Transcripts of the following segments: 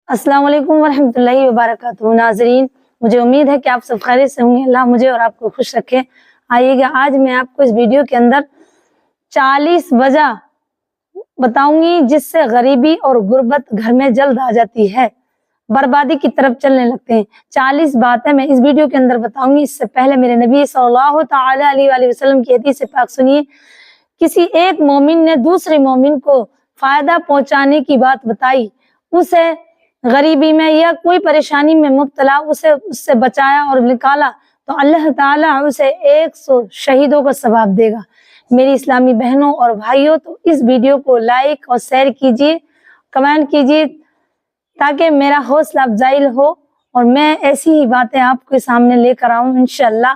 अस्सलाम वालेकुम वरहमतुल्लाहि वबरकातुहू। नाज़रीन, मुझे उम्मीद है कि आप सब खैरियत से होंगे। अल्लाह मुझे और आपको खुश रखे। आइएगा, आज मैं आपको इस वीडियो के अंदर 40 वजह बताऊंगी जिससे गरीबी और गुर्बत घर में जल्द आ जाती है, बर्बादी की तरफ चलने लगते हैं। 40 बातें मैं इस वीडियो के अंदर बताऊंगी। इससे पहले मेरे नबी सल्लल्लाहु तआला अलैहि वसल्लम की हदीस पाक सुनिए। किसी एक मोमिन ने दूसरे मोमिन को फायदा पहुंचाने की बात बताई, उसे गरीबी में या कोई परेशानी में मुब्तला उसे उससे बचाया और निकाला, तो अल्लाह ताला उसे 100 शहीदों का सवाब देगा। मेरी इस्लामी बहनों और भाइयों, तो इस वीडियो को लाइक और शेयर कीजिए, कमेंट कीजिए, ताकि मेरा हौसला अफजाई हो और मैं ऐसी ही बातें आपके सामने लेकर आऊं इंशाअल्लाह।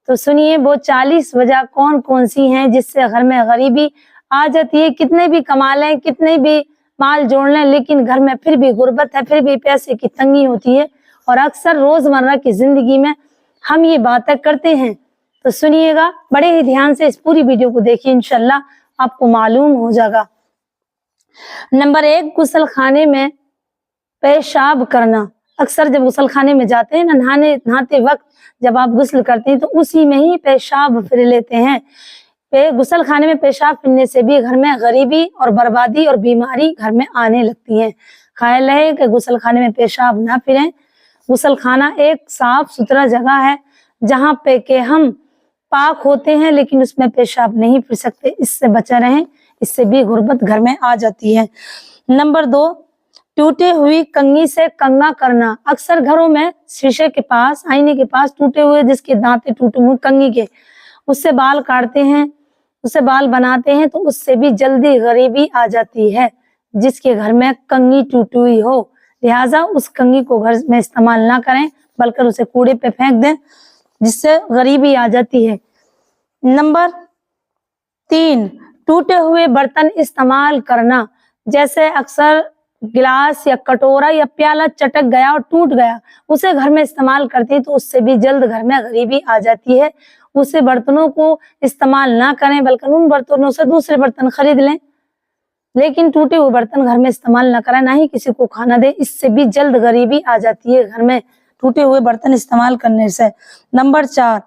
तो सुनिए, वो 40 वजह कौन कौन सी हैं जिससे घर में गरीबी आ जाती है। कितने भी कमा लें, कितने भी माल जोड़ लें, लेकिन घर में फिर भी गुर्बत है, फिर भी पैसे की तंगी होती है। और अक्सर रोजमर्रा की जिंदगी में हम ये बातें करते हैं। तो सुनिएगा, बड़े ही ध्यान से इस पूरी वीडियो को देखिए, इंशाल्लाह आपको मालूम हो जाएगा। नंबर 1, गुस्ल खाने में पेशाब करना। अक्सर जब गुस्ल खाने में जाते हैं ना, नहाते वक्त जब आप गुस्ल करते हैं तो उसी में ही पेशाब फिर लेते हैं। गुस्ल खाने में पेशाब फिरने से भी घर में गरीबी और बर्बादी और बीमारी घर में आने लगती है। ख्याल है कि गुस्ल खाने में पेशाब ना फिरें। गुस्ल खाना एक साफ सुथरा जगह है जहाँ पे के हम पाक होते हैं, लेकिन उसमें पेशाब नहीं फिर सकते। इससे बचा रहें, इससे भी गुर्बत घर में आ जाती है। नंबर 2, टूटे हुई कंघी से कंघा करना। अक्सर घरों में शीशे के पास, आईने के पास टूटे हुए, जिसके दांते टूटे हुए कंघी के, उससे बाल काटते हैं, उससे बाल बनाते हैं, तो उससे भी जल्दी गरीबी आ जाती है। जिसके घर में कंघी टूटी हुई हो, लिहाजा उस कंघी को घर में इस्तेमाल ना करें, बल्कि उसे कूड़े पे फेंक दें, जिससे गरीबी आ जाती है। नंबर 3, टूटे हुए बर्तन इस्तेमाल करना। जैसे अक्सर गिलास या कटोरा या प्याला चटक गया और टूट गया, उसे घर में इस्तेमाल करते हैं, तो उससे भी जल्द घर में गरीबी आ जाती है। उसे बर्तनों को इस्तेमाल ना करें, बल्कि उन बर्तनों से दूसरे बर्तन खरीद लें, लेकिन टूटे हुए बर्तन घर में इस्तेमाल ना करें, ना ही किसी को खाना दे। इससे भी जल्द गरीबी आ जाती है घर में, टूटे हुए बर्तन इस्तेमाल करने से। नंबर 4,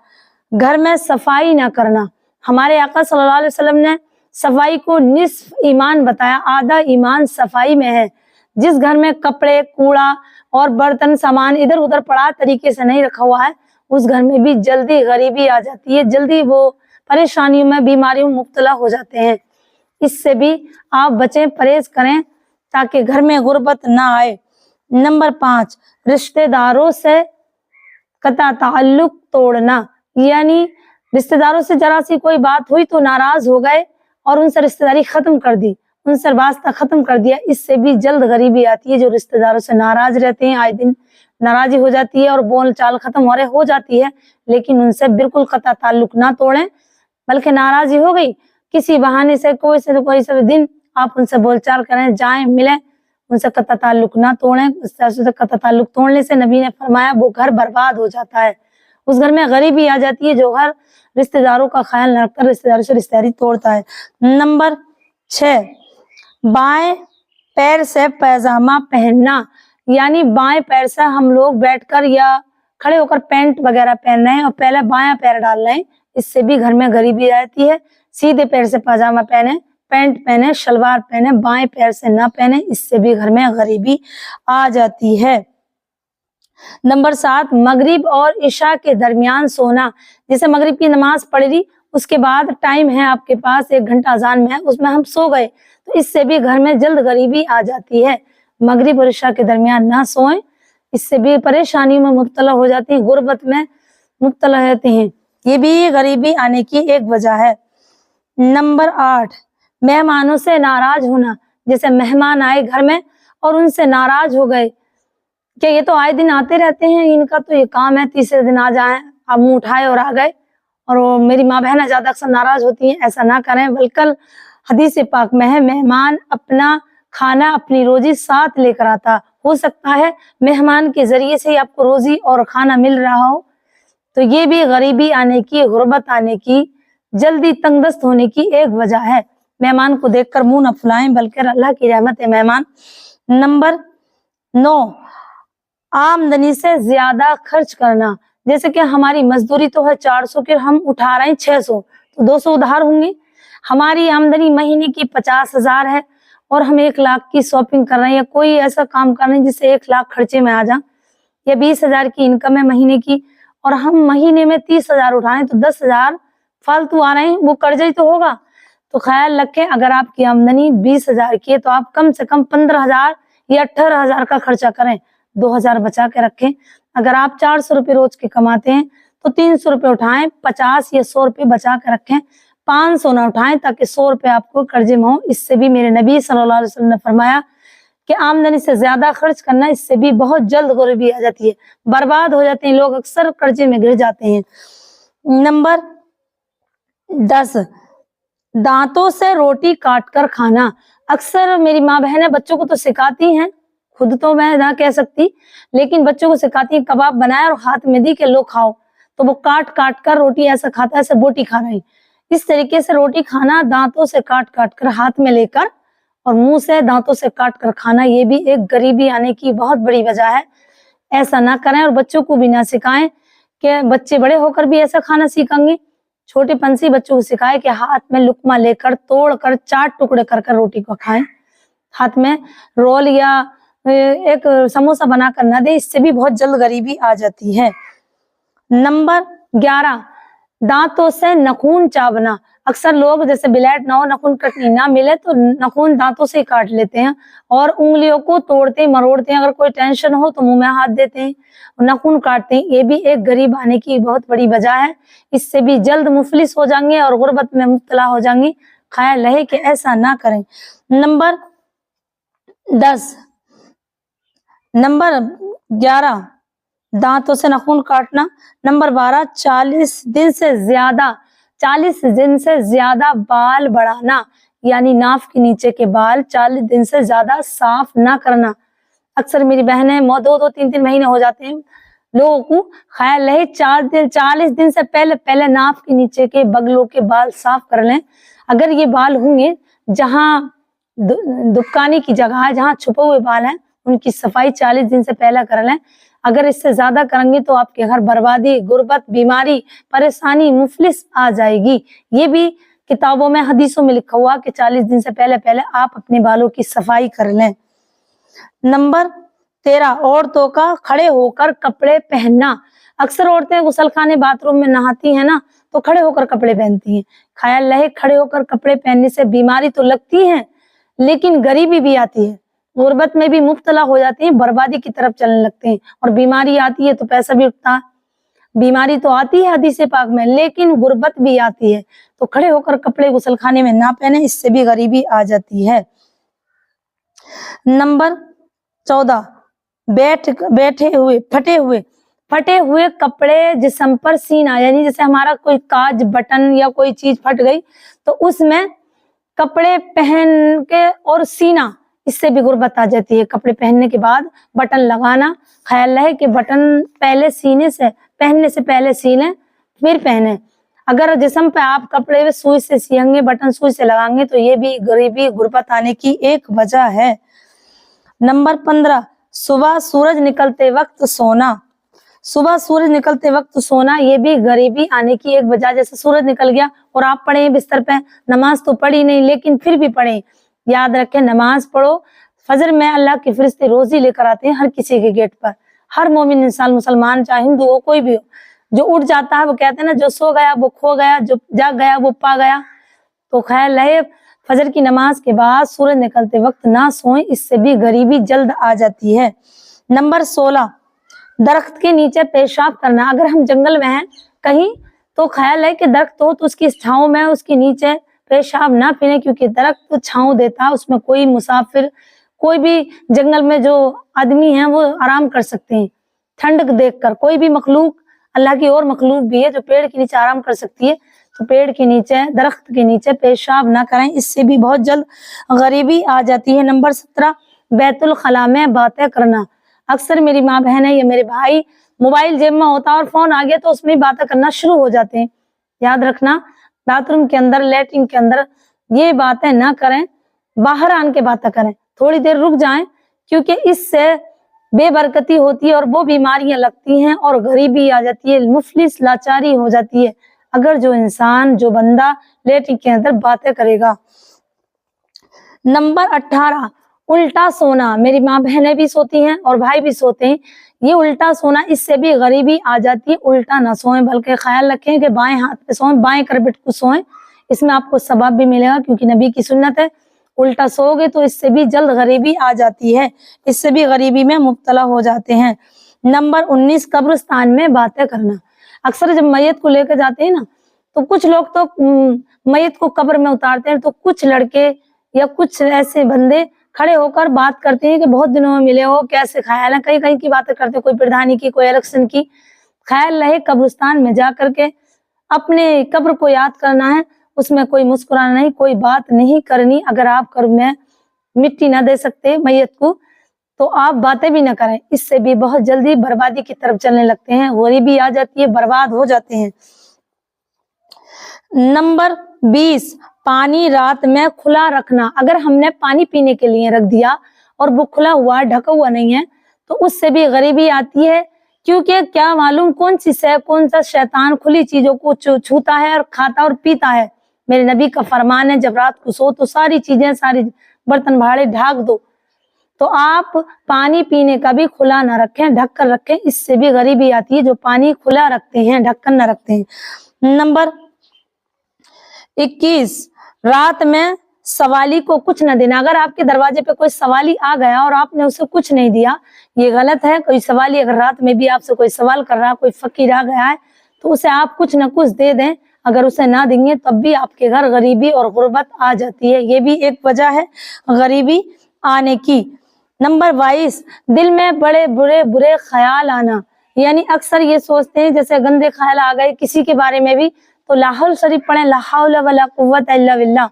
घर में सफाई ना करना। हमारे आका सल्लल्लाहु अलैहि वसल्लम ने सफाई को निस्फ ईमान बताया, आधा ईमान सफाई में है। जिस घर में कपड़े, कूड़ा और बर्तन सामान इधर उधर पड़ा तरीके से नहीं रखा हुआ है, उस घर में भी जल्दी गरीबी आ जाती है, जल्दी वो परेशानियों में, बीमारियों में मुब्तला हो जाते हैं। इससे भी आप बचें, परहेज करें, ताकि घर में गुर्बत ना आए। नंबर 5, रिश्तेदारों से कता ताल्लुक तोड़ना। यानी रिश्तेदारों से जरा सी कोई बात हुई तो नाराज हो गए और उनसे रिश्तेदारी खत्म कर दी, उनसे वास्ता खत्म कर दिया। इससे भी जल्द गरीबी आती है। जो रिश्तेदारों से नाराज रहते हैं, आए दिन नाराजी हो जाती है और बोल चाल खत्म हो जाती है, लेकिन उनसे बिल्कुल कता ताल्लुक ना तोड़ें, बल्कि नाराजी हो गई, किसी बहाने से कोई से दिन आप उनसे बोलचाल करें, जाएं, मिलें, उनसे कता ताल्लुक ना तोड़ें। इस तरह से कता ताल्लुक तोड़ने से नबी ने फरमाया वो घर बर्बाद हो जाता है, उस घर में गरीबी आ जाती है। जो घर रिश्तेदारों का ख्याल न रखकर रिश्तेदारों से रिश्तेदारी तोड़ता है। नंबर 6, बाएं पैर से पैजामा पहनना। यानी बाएं पैर से हम लोग बैठकर या खड़े होकर पैंट वगैरह पहन रहे हैं और पहले बायां पैर डाल रहे हैं, इससे भी घर में गरीबी रहती है। सीधे पैर से पैजामा पहने, पैंट पहने, शलवार पहने, बाएं पैर से ना पहने, इससे भी घर में गरीबी आ जाती है। नंबर 7, मगरिब और इशा के दरमियान सोना। जैसे मगरिब की नमाज पढ़ ली, उसके बाद टाइम है आपके पास, 1 घंटा अजान में है, उसमें हम सो गए, तो इससे भी घर में जल्द गरीबी आ जाती है। मगरिब और इशा के दरमियान ना सोएं, इससे भी परेशानियों में मुब्तला हो जाती है, गुर्बत में मुब्तला रहते हैं। ये भी गरीबी आने की एक वजह है। नंबर 8, मेहमानों से नाराज होना। जैसे मेहमान आए घर में और उनसे नाराज हो गए कि ये तो आए दिन आते रहते हैं, इनका तो ये काम है, तीसरे दिन आ जाए, आप मुंह उठाए और आ गए। और वो मेरी माँ बहनें ज्यादा अक्सर नाराज होती हैं, ऐसा ना करें। बल्कि हदीस पाक में है, मेहमान अपना खाना, अपनी रोजी साथ लेकर आता। हो सकता है मेहमान के जरिए से ही आपको रोजी और खाना मिल रहा हो, तो ये भी गरीबी आने की, गुर्बत आने की, जल्दी तंगदस्त होने की एक वजह है। मेहमान को देखकर मुंह न फुलाएं, बल्कि अल्लाह की रहमत है मेहमान। नंबर 9, आमदनी से ज्यादा खर्च करना। जैसे कि हमारी मजदूरी तो है 400 की, हम उठा रहे हैं 600, तो 200 उधार होंगे। हमारी आमदनी महीने की 50,000 है और हम 1 लाख की शॉपिंग कर रहे हैं या कोई ऐसा काम कर रहे हैं जिससे 1 लाख खर्चे में आ जाए, या 20,000 की इनकम है महीने की और हम महीने में 30,000 उठा रहे हैं, तो 10,000 फालतू आ रहे हैं, वो कर्जा ही तो होगा। तो ख्याल रखें, अगर आपकी आमदनी 20,000 की है तो आप कम से कम 15,000 या 18,000 का खर्चा करें, 2,000 बचा के रखें। अगर आप 400 रुपये रोज के कमाते हैं तो 300 रुपये उठाएं, 50 या 100 रुपये बचा के रखें, 500 ना उठाएं ताकि 100 रुपये आपको कर्जे में हो। इससे भी मेरे नबी सल्लल्लाहु अलैहि वसल्लम ने फरमाया कि आमदनी से ज्यादा खर्च करना, इससे भी बहुत जल्द गरीबी आ जाती है, बर्बाद हो जाते हैं लोग, अक्सर कर्जे में गिर जाते हैं। नंबर 10, दांतों से रोटी काट कर खाना। अक्सर मेरी माँ बहनें बच्चों को तो सिखाती हैं, खुद तो मैं ना कह सकती, लेकिन बच्चों को सिखाती है, कबाब बनाया और हाथ में दी कि लो खाओ, तो वो काट काट कर रोटी ऐसा खाता है ऐसे बोटी खा रही। इस तरीके से रोटी खाना, दांतों से काट काट कर हाथ में लेकर और मुंह से दांतों से काट कर खाना, ये भी एक गरीबी आने की बहुत बड़ी वजह है। ऐसा ना करें और बच्चों को भी ना सिखाएं कि बच्चे बड़े होकर भी ऐसा खाना सीखेंगे। छोटे पंछी बच्चों को सिखाए कि हाथ में लुकमा लेकर तोड़ कर 4 टुकड़े कर कर रोटी को खाएं, हाथ में रोल या एक समोसा बनाकर ना दे, इससे भी बहुत जल्द गरीबी आ जाती है। नंबर 11, दांतों से नाखून चावना। अक्सर लोग जैसे ब्लेड ना हो, नाखून कटनी ना मिले तो नाखून दांतों से काट लेते हैं और उंगलियों को तोड़ते मरोड़ते हैं। अगर कोई टेंशन हो तो मुंह में हाथ देते हैं और नाखून काटते हैं, ये भी एक गरीब आने की बहुत बड़ी वजह है। इससे भी जल्द मुफलिस हो जाएंगे और गुर्बत में मुब्तला हो जाएंगे। ख्याल रहे कि ऐसा ना करें। नंबर 10, नंबर 11, दांतों से नाखून काटना। नंबर 12, 40 दिन से ज्यादा बाल बढ़ाना, यानी नाफ के नीचे के बाल 40 दिन से ज्यादा साफ ना करना। अक्सर मेरी बहनें 2-3 महीने हो जाते हैं लोगों को, ख्याल रहे 40 दिन से पहले नाफ के नीचे के बगलों के बाल साफ कर लें। अगर ये बाल होंगे जहां दुबकाने की जगह है, जहां छुपे हुए बाल हैं, उनकी सफाई 40 दिन से पहले कर लें। अगर इससे ज्यादा करेंगे तो आपके घर बर्बादी, गुर्बत, बीमारी, परेशानी, मुफलिस आ जाएगी। ये भी किताबों में, हदीसों में लिखा हुआ कि 40 दिन से पहले आप अपने बालों की सफाई कर लें। नंबर 13, औरतों का खड़े होकर कपड़े पहनना। अक्सर औरतें गुसलखाने, बाथरूम में नहाती हैं ना, तो खड़े होकर कपड़े पहनती हैं। ख्याल रहे, खड़े होकर कपड़े पहनने से बीमारी तो लगती है लेकिन गरीबी भी आती है, गुर्बत में भी मुब्तला हो जाते हैं, बर्बादी की तरफ चलने लगते हैं। और बीमारी आती है तो पैसा भी उठता है, बीमारी तो आती है हदीस पाक में, लेकिन गुर्बत भी आती है। तो खड़े होकर कपड़े गुसलखाने में ना पहने, इससे भी गरीबी आ जाती है। नंबर 14, फटे हुए कपड़े जिस्म पर सीना, यानी जैसे हमारा कोई काज, बटन या कोई चीज फट गई तो उसमें कपड़े पहन के और सीना, इससे भी गुर्बत आ जाती है। कपड़े पहनने के बाद बटन लगाना, ख्याल रहे कि बटन पहले पहनने से पहले सीने फिर पहने। अगर जिस्म पे आप कपड़े में सुई से सियेंगे, बटन सुई से लगाएंगे तो ये भी गरीबी, गुर्बत आने की एक वजह है। नंबर 15, सुबह सूरज निकलते वक्त सोना। सुबह सूरज निकलते वक्त सोना, ये भी गरीबी आने की एक वजह। जैसे सूरज निकल गया और आप पढ़े बिस्तर पे, नमाज तो पढ़ी नहीं लेकिन फिर भी पढ़े, याद रखें नमाज पढ़ो। फजर में अल्लाह के फरिश्ते रोजी लेकर आते हैं हर किसी के गेट पर। हर मोमिन इंसान, मुसलमान चाहे हिंदू हो, कोई भी हो, जो उठ जाता है वो कहते हैं ना, जो सो गया वो खो गया, जो जाग गया वो पा गया। तो ख्याल रहे, फजर की नमाज के बाद सूरज निकलते वक्त ना सोएं, इससे भी गरीबी जल्द आ जाती है। नंबर 16, दरख्त के नीचे पेशाब करना। अगर हम जंगल में हैं कहीं तो ख्याल है कि दरख्त हो तो उसकी छांव में, उसके नीचे पेशाब ना पीने, क्योंकि दरख्त छांव देता है, उसमें कोई मुसाफिर, कोई भी जंगल में जो आदमी हैं वो आराम कर सकते हैं ठंड देखकर। कोई भी मखलूक, अल्लाह की और मखलूक भी है जो पेड़ के नीचे आराम कर सकती है, तो पेड़ के नीचे, दरख्त के नीचे पेशाब ना करें, इससे भी बहुत जल्द गरीबी आ जाती है। नंबर 17, बैतुल खला में बातें करना। अक्सर मेरी माँ बहन है या मेरे भाई, मोबाइल जेब में होता है और फोन आ गया तो उसमें बातें करना शुरू हो जाते हैं। याद रखना, बाथरूम के अंदर, लैट्रिन के अंदर ये बातें ना करें, बाहर आन के बातें करें, थोड़ी देर रुक जाएं, क्योंकि इससे बेबरकती होती है और वो बीमारियां लगती हैं और गरीबी आ जाती है, मुफलिस लाचारी हो जाती है अगर जो बंदा लेटरिन के अंदर बातें करेगा। नंबर 18, उल्टा सोना। मेरी माँ बहनें भी सोती हैं और भाई भी सोते हैं। ये उल्टा सोना, इससे भी गरीबी आ जाती है। उल्टा ना सोएं, बल्कि ख्याल रखें कि बाएं हाथ पे सोएं, बाएं करवट को सोएं। इसमें आपको सवाब भी मिलेगा, क्योंकि नबी की सुन्नत है। उल्टा सोओगे तो इससे भी जल्द गरीबी आ जाती है, इससे भी गरीबी में मुब्तला हो जाते हैं। नंबर 19, कब्रिस्तान में बातें करना। अक्सर जब मैयत को लेकर जाते हैं ना, तो कुछ लोग तो मैयत को कब्र में उतारते हैं, तो कुछ लड़के या कुछ ऐसे बंदे खड़े होकर बात करते हैं कि बहुत दिनों में मिले हो, कैसे ख्याल है। कहीं कहीं की बातें करते हैं, कोई प्रधानी की, कोई इलेक्शन की। ख्याल रहे कब्रिस्तान में जा करके अपने कब्र को याद करना है, उसमें कोई मुस्कुराना नहीं, कोई बात नहीं करनी। अगर आप कब्र में मिट्टी ना दे सकते मैयत को, तो आप बातें भी ना करें, इससे भी बहुत जल्दी बर्बादी की तरफ चलने लगते हैं, गरीबी आ जाती है, बर्बाद हो जाते हैं। नंबर 20, पानी रात में खुला रखना। अगर हमने पानी पीने के लिए रख दिया और वो खुला हुआ, ढका हुआ नहीं है, तो उससे भी गरीबी आती है, क्योंकि क्या मालूम कौन सा शैतान खुली चीजों को छूता है और खाता और पीता है। मेरे नबी का फरमान है, जब रात को सो तो सारी चीजें, सारी बर्तन भाड़े ढाक दो। तो आप पानी पीने का भी खुला ना रखें, ढक कर रखें, इससे भी गरीबी आती है जो पानी खुला रखते हैं, ढक्कन ना रखते हैं। नंबर 21, रात में सवाली को कुछ न देना। अगर आपके दरवाजे पे कोई सवाली आ गया और आपने उसे कुछ नहीं दिया, ये गलत है। कोई सवाली अगर रात में भी आपसे कोई सवाल कर रहा है, कोई फकीर आ गया है, तो उसे आप कुछ न कुछ दे दें। अगर उसे ना देंगे तब भी आपके घर गरीबी और गुर्बत आ जाती है, ये भी एक वजह है गरीबी आने की। नंबर 22, दिल में बड़े बुरे ख्याल आना। यानी अक्सर ये सोचते हैं, जैसे गंदे ख्याल आ गए किसी के बारे में भी, तो लाहुल शरीफ पढ़ें, ला हौला वला कुव्वता इल्ला बिल्लाह,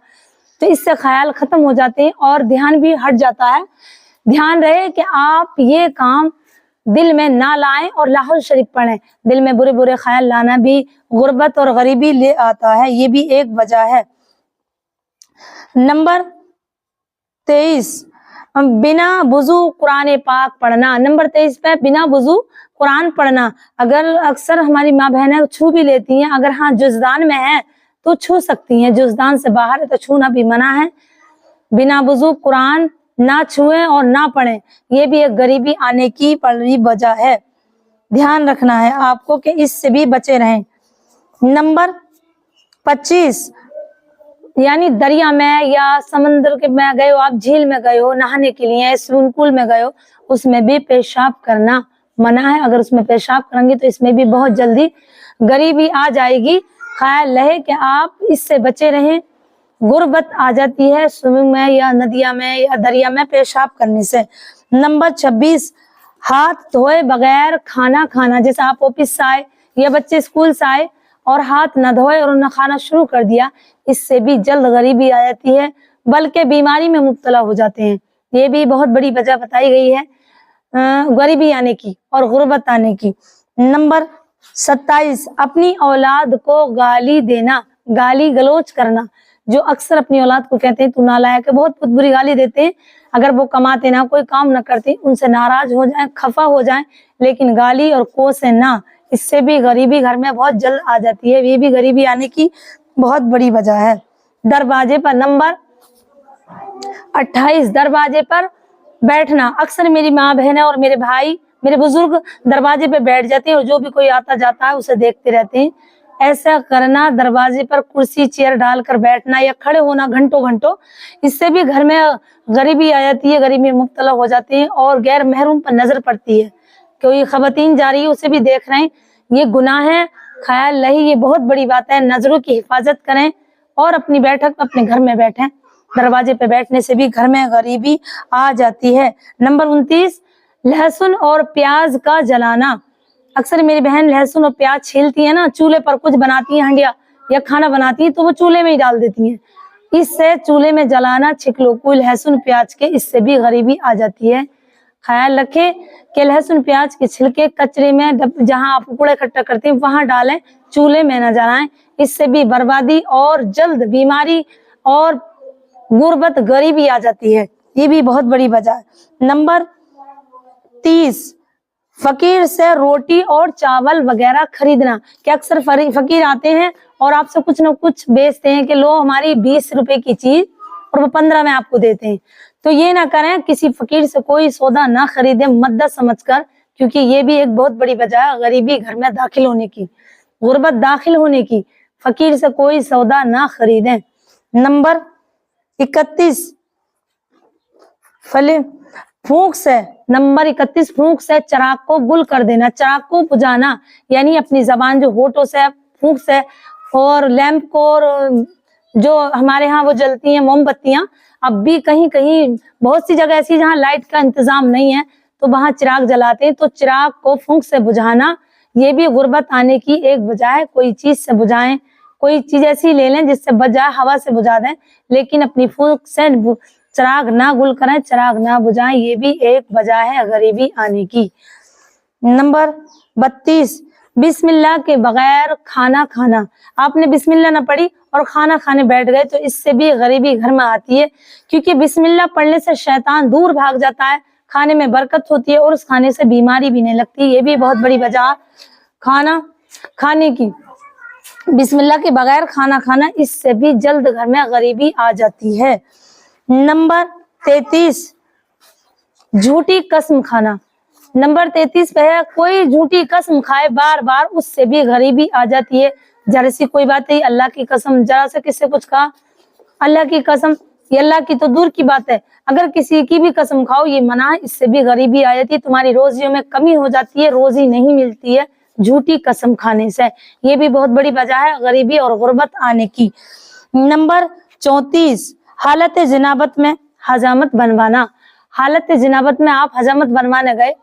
तो इससे ख्याल खत्म हो जाते हैं और ध्यान भी हट जाता है। ध्यान रहे कि आप ये काम दिल में ना लाएं और लाहुल शरीफ पढ़ें। दिल में बुरे ख्याल लाना भी गुर्बत और गरीबी ले आता है, ये भी एक वजह है। नंबर 23, बिना वुजू कुरान पाक पढ़ना। नंबर 23 पे बिना वुजू कुरान पढ़ना। अगर अक्सर हमारी माँ बहनें छू भी लेती हैं, अगर हाँ जुज़दान में है तो छू सकती हैं, जुज़दान से बाहर है तो छूना भी मना है। बिना वुजू कुरान ना छुएं और ना पढ़ें, ये भी एक गरीबी आने की बड़ी वजह है। ध्यान रखना है आपको कि इससे भी बचे रहें। नंबर 25, यानी दरिया में या समंदर के में गए हो, आप झील में गए हो नहाने के लिए, स्विमिंग पूल में गए हो, उसमें भी पेशाब करना मना है। अगर उसमें पेशाब करेंगे तो इसमें भी बहुत जल्दी गरीबी आ जाएगी। ख्याल रहे कि आप इससे बचे रहें, गुर्बत आ जाती है स्विमिंग में या नदिया में या दरिया में पेशाब करने से। नंबर 26, हाथ धोए बगैर खाना खाना। जैसे आप ऑफिस से आए या बच्चे स्कूल से आए और हाथ न धोए और न खाना शुरू कर दिया, इससे भी जल्द गरीबी आ जाती है, बल्कि बीमारी में मुब्तला हो जाते हैं। ये भी बहुत बड़ी वजह बताई गई है गरीबी आने की और गुर्बत आने की। नंबर 27, अपनी औलाद को गाली देना, गाली गलोच करना। जो अक्सर अपनी औलाद को कहते हैं तू नालायक है, बहुत बुरी गाली देते हैं। अगर वो कमाते ना, कोई काम ना करते, उनसे नाराज हो जाए, खफा हो जाए, लेकिन गाली और कोसे ना, इससे भी गरीबी घर में बहुत जल्द आ जाती है। ये भी गरीबी आने की बहुत बड़ी वजह है। दरवाजे पर नंबर 28, दरवाजे पर बैठना। अक्सर मेरी माँ बहनें और मेरे भाई, मेरे बुजुर्ग दरवाजे पे बैठ जाते हैं और जो भी कोई आता जाता है उसे देखते रहते हैं। ऐसा करना, दरवाजे पर कुर्सी चेयर डालकर बैठना या खड़े होना घंटों घंटों, इससे भी घर में गरीबी आ जाती है, गरीबी में मुब्तला हो जाते हैं और गैर महरूम पर नजर पड़ती है। कोई खवातीन जा रही है उसे भी देख रहे हैं, ये गुनाह है। ख्याल रही, ये बहुत बड़ी बात है। नजरों की हिफाजत करें और अपनी बैठक अपने घर में बैठें। दरवाजे पे बैठने से भी घर में गरीबी आ जाती है। नंबर 29, लहसुन और प्याज का जलाना। अक्सर मेरी बहन लहसुन और प्याज छीलती है ना, चूल्हे पर कुछ बनाती है, हंडिया या खाना बनाती है, तो वो चूल्हे में ही डाल देती है। इससे चूल्हे में जलाना छिकलो कोई लहसुन प्याज के, इससे भी गरीबी आ जाती है। ख्याल रखें कि लहसुन प्याज के छिलके कचरे में, जहां आप कूड़ा इकट्ठा करते हैं वहां डालें, चूल्हे में न जलाएं। इससे भी बर्बादी और जल्द बीमारी और गुर्बत गरीबी आ जाती है, ये भी बहुत बड़ी वजह है। नंबर 30 फकीर से रोटी और चावल वगैरह खरीदना, कि अक्सर फकीर आते हैं और आपसे कुछ ना कुछ बेचते हैं कि लो हमारी 20 रुपए की चीज और वो 15 में आपको देते हैं। तो ये ना करें, किसी फकीर से कोई सौदा ना खरीदें मद्दत समझकर, क्योंकि ये भी एक बहुत बड़ी वजह है गरीबी घर में दाखिल होने की, गुर्बत दाखिल होने की। फकीर से कोई सौदा ना खरीदें। नंबर 31 फूंक से, नंबर 31 फूंक से चिराग को गुल कर देना, चिराग को बुझाना, यानी अपनी जबान जो होठों से फूंक से, और लैंप को, और जो हमारे यहाँ वो जलती हैं मोमबत्तियां, अब भी कहीं कहीं बहुत सी जगह ऐसी जहाँ लाइट का इंतजाम नहीं है तो वहां चिराग जलाते हैं, तो चिराग को फूंक से बुझाना ये भी गुर्बत आने की एक वजह है। कोई चीज से बुझाएं, कोई चीज ऐसी ले लें जिससे बच जाए, हवा से बुझा दें, लेकिन अपनी फूंक से चिराग ना गुल करें, चिराग ना बुझाएं, ये भी एक वजह है गरीबी आने की। नंबर 32 बिस्मिल्लाह के बगैर खाना खाना, आपने बिस्मिल्लाह ना पढ़ी और खाना खाने बैठ गए तो इससे भी गरीबी घर में आती है, क्योंकि बिस्मिल्लाह पढ़ने से शैतान दूर भाग जाता है, खाने में बरकत होती है और उस खाने से बीमारी भी नहीं लगती। ये भी बहुत बड़ी वजह खाना खाने की, बिस्मिल्लाह के बगैर खाना खाना, इससे भी जल्द घर में गरीबी आ जाती है। नंबर 33 झूठी कसम खाना, नंबर 33 पे है कोई झूठी कसम खाए बार बार, उससे भी गरीबी आ जाती है। जरा सी कोई बात है, अल्लाह की कसम, जरा से किससे कुछ कहा, अल्लाह की कसम, ये अल्लाह की तो दूर की बात है, अगर किसी की भी कसम खाओ ये मना है, इससे भी गरीबी आ जाती है, तुम्हारी रोजियों में कमी हो जाती है, रोजी नहीं मिलती है झूठी कसम खाने से। ये भी बहुत बड़ी वजह है गरीबी और गुर्बत आने की। नंबर 34 हालत जनाबत में हजामत बनवाना, हालत जनाबत में आप हजामत बनवाने गए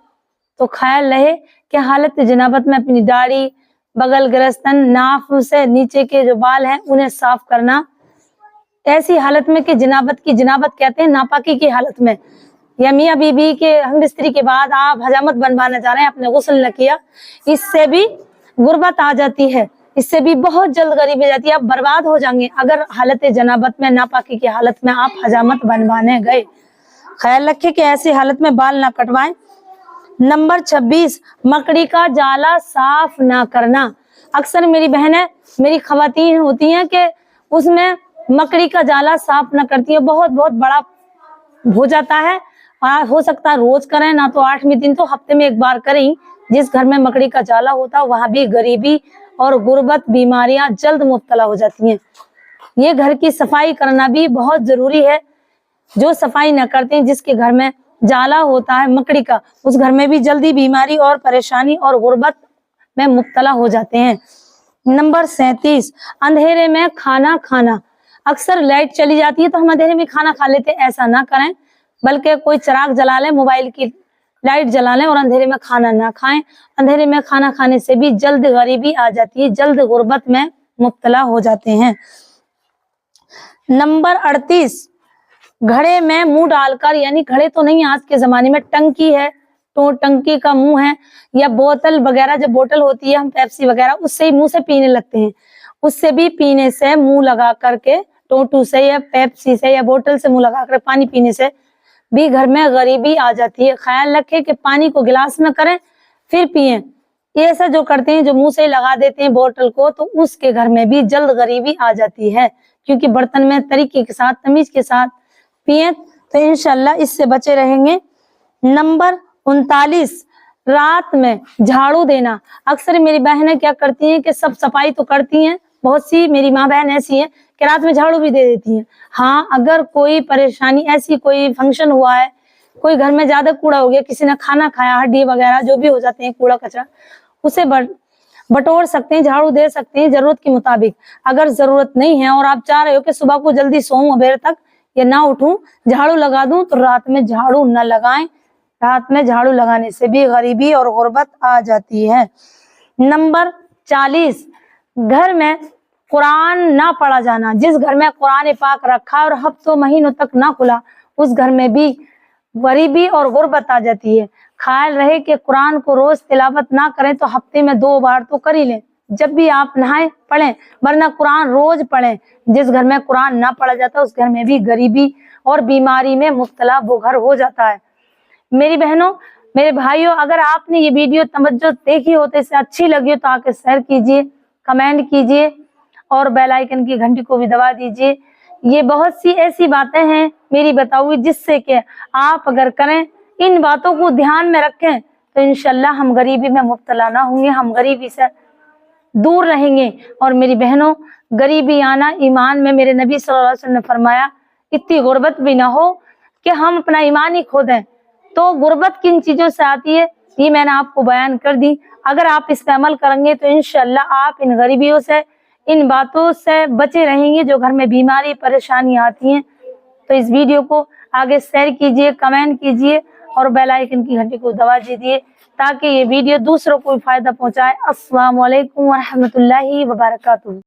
तो ख्याल रहे कि हालत जनाबत में अपनी दाढ़ी, बगल, गिरस्तन, नाफ से नीचे के जो बाल हैं उन्हें साफ करना, ऐसी हालत में कि जनाबत की, जनाबत कहते हैं नापाकी की हालत में, या मियाँ बीबी के हम बिस्तरी के बाद आप हजामत बनवाने जा रहे हैं, आपने गुस्ल न किया, इससे भी गुर्बत आ जाती है, इससे भी बहुत जल्द गरीबी आ जाती है, आप बर्बाद हो जाएंगे अगर हालत जनाबत में, नापाकी की हालत में आप हजामत बनवाने गए। ख्याल रखें कि ऐसी हालत में बाल ना कटवाएं। नंबर 26 मकड़ी का जाला साफ ना करना, अक्सर मेरी बहनें, मेरी खवातीन होती हैं कि उसमें मकड़ी का जाला साफ ना करती है, बहुत बहुत बड़ा हो जाता है, हो सकता है रोज करें, ना तो 8वें दिन तो हफ्ते में एक बार करें। जिस घर में मकड़ी का जाला होता है वहां भी गरीबी और गुर्बत, बीमारियां जल्द मुब्तला हो जाती हैं। ये घर की सफाई करना भी बहुत जरूरी है, जो सफाई न करते हैं, जिसके घर में जाला होता है मकड़ी का, उस घर में भी जल्दी बीमारी और परेशानी और गुर्बत में मुब्तला हो जाते हैं। नंबर 37 अंधेरे में खाना खाना, अक्सर लाइट चली जाती है तो हम अंधेरे में खाना खा लेते हैं, ऐसा ना करें, बल्कि कोई चिराग जला लें, मोबाइल की लाइट जला लें और अंधेरे में खाना ना खाएं। अंधेरे में खाना खाने से भी जल्द गरीबी आ जाती है, जल्द गुर्बत में मुब्तला हो जाते हैं। नंबर 38 घड़े में मुंह डालकर, यानी घड़े तो नहीं, आज के जमाने में टंकी है तो टंकी का मुंह है, या बोतल वगैरह, जब बोतल होती है हम पेप्सी वगैरह, उससे ही मुंह से पीने लगते हैं, उससे भी पीने से मुंह लगा करके, टोटू से या पेप्सी से या बोतल से मुंह लगा कर पानी पीने से भी घर में गरीबी आ जाती है। ख्याल रखें कि पानी को गिलास में करें फिर पिएं, ये ऐसा जो करते हैं, जो मुंह से लगा देते हैं बोतल को, तो उसके घर में भी जल्द गरीबी आ जाती है, क्योंकि बर्तन में तरीके के साथ, तमीज के साथ पिए तो इंशाल्लाह इससे बचे रहेंगे। नंबर 39 रात में झाड़ू देना, अक्सर मेरी बहनें क्या करती हैं कि सब सफाई तो करती हैं, बहुत सी मेरी माँ बहन ऐसी हैं कि रात में झाड़ू भी दे देती हैं। हाँ, अगर कोई परेशानी, ऐसी कोई फंक्शन हुआ है, कोई घर में ज्यादा कूड़ा हो गया, किसी ने खाना खाया, हड्डी वगैरह जो भी हो जाते हैं कूड़ा कचरा, उसे बटोर सकते हैं, झाड़ू दे सकते हैं जरूरत के मुताबिक। अगर जरूरत नहीं है और आप चाह रहे हो कि सुबह को जल्दी सोऊं, अबेर तक या ना उठूं, झाड़ू लगा दूं, तो रात में झाड़ू न लगाएं, रात में झाड़ू लगाने से भी गरीबी और गुर्बत आ जाती है। नंबर 40 घर में कुरान ना पढ़ा जाना, जिस घर में कुरान पाक रखा और हफ्तों महीनों तक ना खुला, उस घर में भी गरीबी और गुर्बत आ जाती है। ख्याल रहे कि कुरान को रोज तिलावत ना करें तो हफ्ते में 2 बार तो कर ही लें, जब भी आप नहाएं पढ़ें, वरना कुरान रोज पढ़ें। जिस घर में कुरान ना पढ़ा जाता उस घर में भी गरीबी और बीमारी में मुब्तला वो घर हो जाता है। मेरी बहनों, मेरे भाइयों, अगर आपने ये वीडियो तवज्जो देखी हो तो इसे अच्छी लगी हो तो आके शेयर कीजिए, कमेंट कीजिए और बेल आइकन की घंटी को भी दबा दीजिए। ये बहुत सी ऐसी बातें हैं मेरी बताई हुई जिससे कि आप अगर करें, इन बातों को ध्यान में रखें तो इंशाल्लाह हम गरीबी में मुब्तला ना होंगे, हम गरीबी से दूर रहेंगे। और मेरी बहनों, गरीबी आना ईमान में, मेरे नबी सल्लल्लाहु अलैहि वसल्लम ने फरमाया इतनी गुर्बत भी ना हो कि हम अपना ईमान ही खो दें। तो गुर्बत किन चीजों से आती है ये मैंने आपको बयान कर दी। अगर आप इस पे अमल करेंगे तो इंशाल्लाह आप इन गरीबियों से, इन बातों से बचे रहेंगे जो घर में बीमारी परेशानी आती हैं। तो इस वीडियो को आगे शेयर कीजिए, कमेंट कीजिए और बेल आइकन की घंटी को दबा दीजिए ताकि ये वीडियो दूसरों को भी फायदा पहुंचाए। अस्सलाम वालेकुम व रहमतुल्लाहि व बरकातुहू।